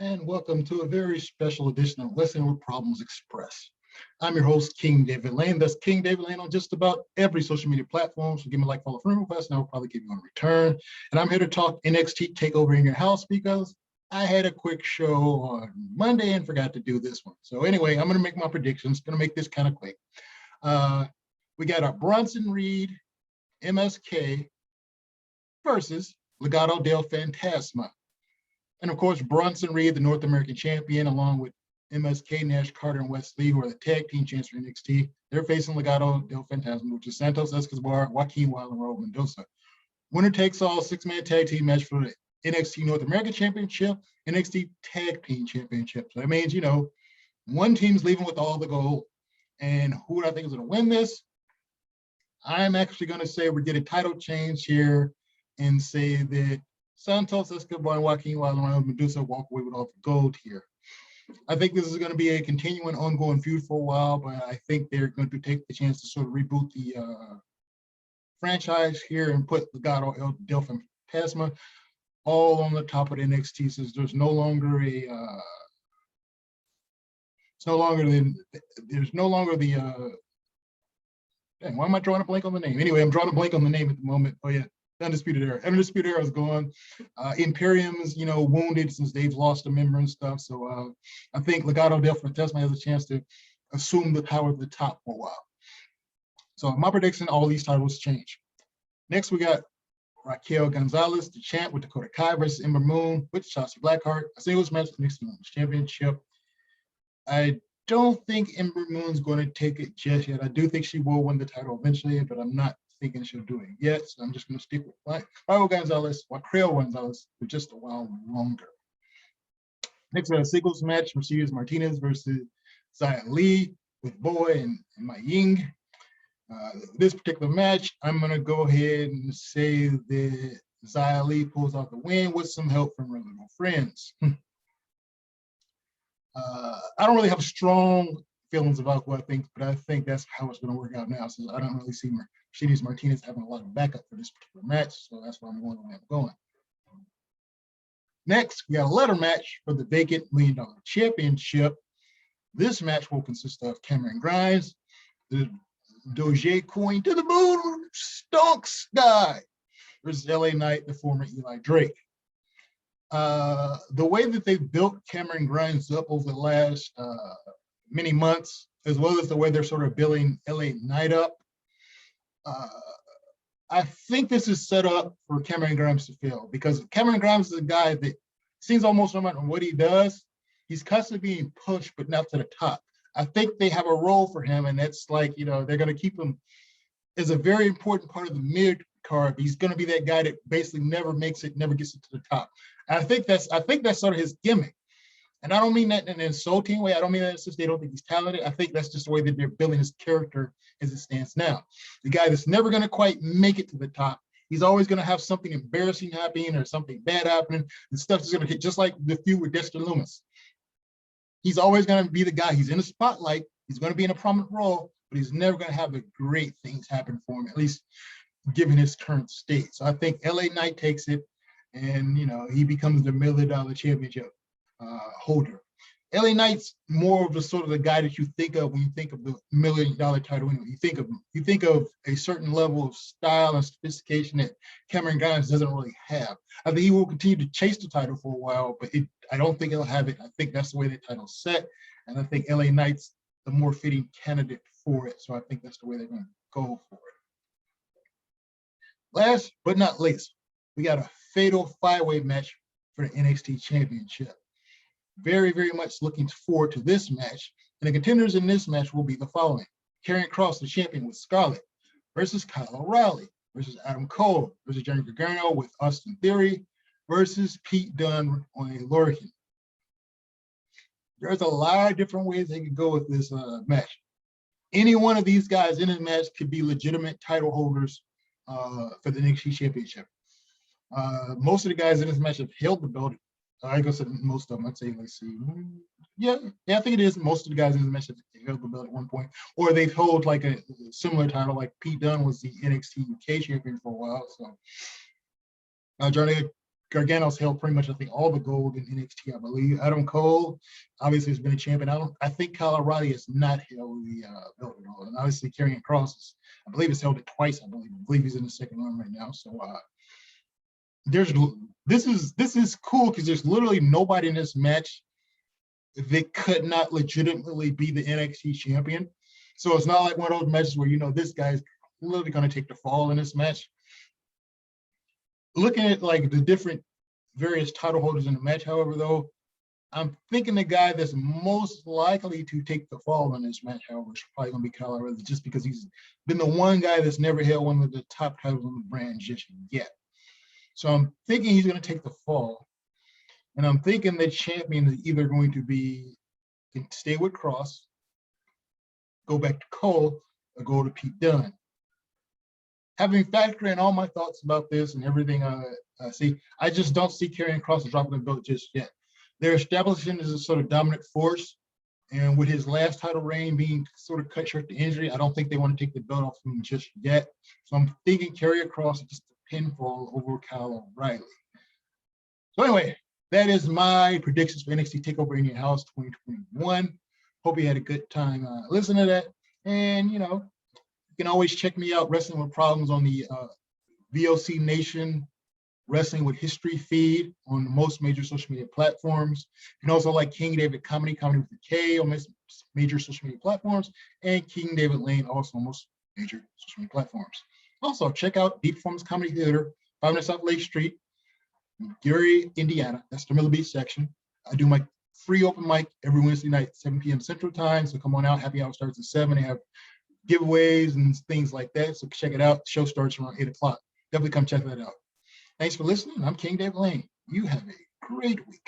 and welcome to a very special edition of Listening with Problems Express. I'm your host, King David Lane. That's King David Lane on just about every social media platform. So give me a like, follow, friend request, and I'll probably give you one in return. And I'm here to talk NXT TakeOver in your house because I had a quick show on Monday and forgot to do this one. So anyway, I'm going to make my predictions. Going to make this kind of quick. We got our Bronson Reed, MSK versus Legado del Fantasma. And of course, Bronson Reed, the North American champion, along with MSK, Nash Carter, and Wes Lee, who are the tag team champs for NXT. They're facing Legado del Fantasma, which is Santos Escobar, Joaquin Wilder, and Raul Mendoza. Winner takes all six-man tag team match for the NXT North American Championship, NXT Tag Team Championship. So that means, one team's leaving with all the gold. And who do I think is going to win this? I'm actually going to say we get a title change here and say that Santos Escobar and Joaquin Wilder and Raul Mendoza walk away with all the gold here. I think this is going to be a continuing, ongoing feud for a while, but I think they're going to take the chance to sort of reboot the franchise here and put Legado del Fantasma all on the top of the NXT, since there's no longer dang, why am I drawing a blank on the name? Anyway, I'm drawing a blank on the name at the moment. Oh yeah, Undisputed Era. Undisputed Era is gone. Imperium's, wounded since they've lost a member and stuff. So I think Legado del Fantasma has a chance to assume the power of the top for a while. So my prediction, all these titles change. Next, we got Raquel Gonzalez, the champ, with Dakota Kai versus Ember Moon with Shotzi Blackheart, a singles match for the NXT Women's Championship. I don't think Ember Moon's going to take it just yet. I do think she will win the title eventually, but I'm not thinking she'll do it yet. So I'm just going to stick with Raquel Gonzalez for just a while longer. Next, we have a singles match, Mercedes Martinez versus Xia Li with Boy and Mai Ying. This particular match, I'm going to go ahead and say that Xia Li pulls out the win with some help from her little friends. I don't really have strong feelings about who I think, but I think that's how it's going to work out now, since I don't really see Mercedes Martinez having a lot of backup for this particular match, so that's why I'm going the way I'm going. Next, we got a ladder match for the vacant $1 Million Championship. This match will consist of Cameron Grimes, the Doge Coin to the moon, stonks guy, versus LA Knight, the former Eli Drake. The way that they've built Cameron Grimes up over the last many months, as well as the way they're sort of building LA Knight up, I think this is set up for Cameron Grimes to fail, because Cameron Grimes is a guy that seems almost no matter what he does, he's constantly being pushed, but not to the top. I think they have a role for him, and that's like, they're going to keep him as a very important part of the mid card. He's going to be that guy that basically never makes it, never gets it to the top. And I think that's sort of his gimmick. And I don't mean that in an insulting way. I don't mean that since they don't think he's talented. I think that's just the way that they're building his character as it stands now. The guy that's never going to quite make it to the top. He's always going to have something embarrassing happening or something bad happening, and stuff is going to hit, just like the feud with Dexter Lumis. He's always going to be the guy. He's in the spotlight. He's going to be in a prominent role, but he's never going to have the great things happen for him, at least given his current state. So I think LA Knight takes it, and he becomes the $1 Million Championship holder. LA Knight's more of the sort of the guy that you think of when you think of the $1 Million title. You think of a certain level of style and sophistication that Cameron Grimes doesn't really have. I think he will continue to chase the title for a while, but I don't think he'll have it. I think that's the way the title's set, and I think LA Knight's the more fitting candidate for it. So I think that's the way they're going to go for it. Last but not least, we got a fatal 5-way match for the NXT Championship. Very, very much looking forward to this match. And the contenders in this match will be the following: Karrion Kross, the champion with Scarlett, versus Kyle O'Reilly, versus Adam Cole, versus Johnny Gargano with Austin Theory, versus Pete Dunne on a Lorcan. There's a lot of different ways they could go with this match. Any one of these guys in this match could be legitimate title holders for the NXT Championship. Most of the guys in this match have held the belt. I guess most of them, I'd say, let's see. Yeah, I think it is. Most of the guys in this match have held the belt at one point, or they've held like a similar title, like Pete Dunne was the NXT UK champion for a while. So Johnny Gargano's held pretty much, I think, all the gold in NXT, I believe. Adam Cole, obviously, has been a champion. I think Kyle O'Reilly has not held the belt at all. And obviously, Karrion Kross, I believe, has held it twice. I believe he's in the second one right now. So this is cool because there's literally nobody in this match that could not legitimately be the NXT champion. So it's not like one of those matches where, this guy's literally going to take the fall in this match. Looking at like the different various title holders in the match, however, though, I'm thinking the guy that's most likely to take the fall in this match, however, is probably going to be Kyle O'Reilly, just because he's been the one guy that's never held one of the top titles on the brand just yet. So I'm thinking he's going to take the fall. And I'm thinking the champion is either going to stay with Kross, go back to Cole, or go to Pete Dunne. Having factored in all my thoughts about this and everything I see, I just don't see Karrion Kross dropping the belt just yet. They're establishing as a sort of dominant force, and with his last title reign being sort of cut short to injury, I don't think they want to take the belt off him just yet. So I'm thinking Karrion Kross is just a pinfall over Kyle O'Reilly. So anyway, that is my predictions for NXT TakeOver in Your House 2021. Hope you had a good time listening to that. And, you can always check me out, Wrestling with Problems, on the VOC Nation Wrestling with History feed on most major social media platforms. You can also like King David Comedy with a K on most major social media platforms, and King David Lane also on most major social media platforms. Also, check out Deep Performance Comedy Theater, 5 minutes off Lake Street, Gary, Indiana. That's the Miller Beach section. I do my free open mic every Wednesday night, 7 p.m. Central Time. So come on out. Happy hour starts at 7. They have giveaways and things like that. So check it out. The show starts around 8 o'clock. Definitely come check that out. Thanks for listening. I'm King Dave Lane. You have a great week.